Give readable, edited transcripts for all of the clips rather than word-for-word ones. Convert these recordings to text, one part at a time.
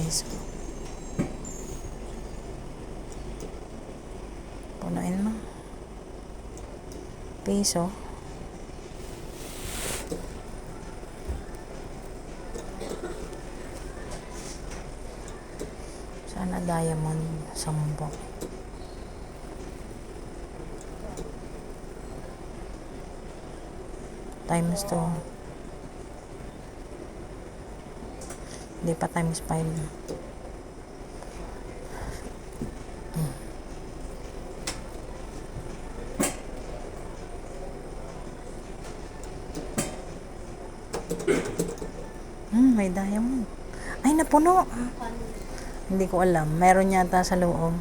piso. Punuin mo. Piso. Sana diamond 10. Times 2. Hindi pa times 5. May diamond. Ay, napuno. Hindi ko alam. Meron yata sa loob.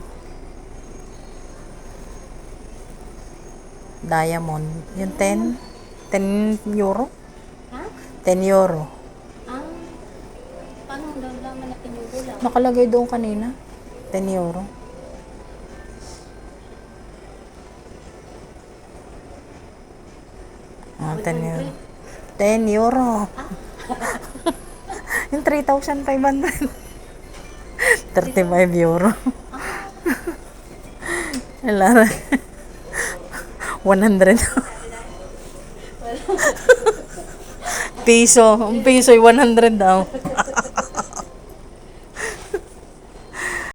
Diamond. Yung 10? 10 euro? Ha? 10 euro. Paano daw naman na pinugula? Nakalagay doon kanina. 10 euro. Ah, 10 euro. 10 euro. Yung 3,500. 35 euro. Wala. 100. Piso. Ang piso ay 100 daw.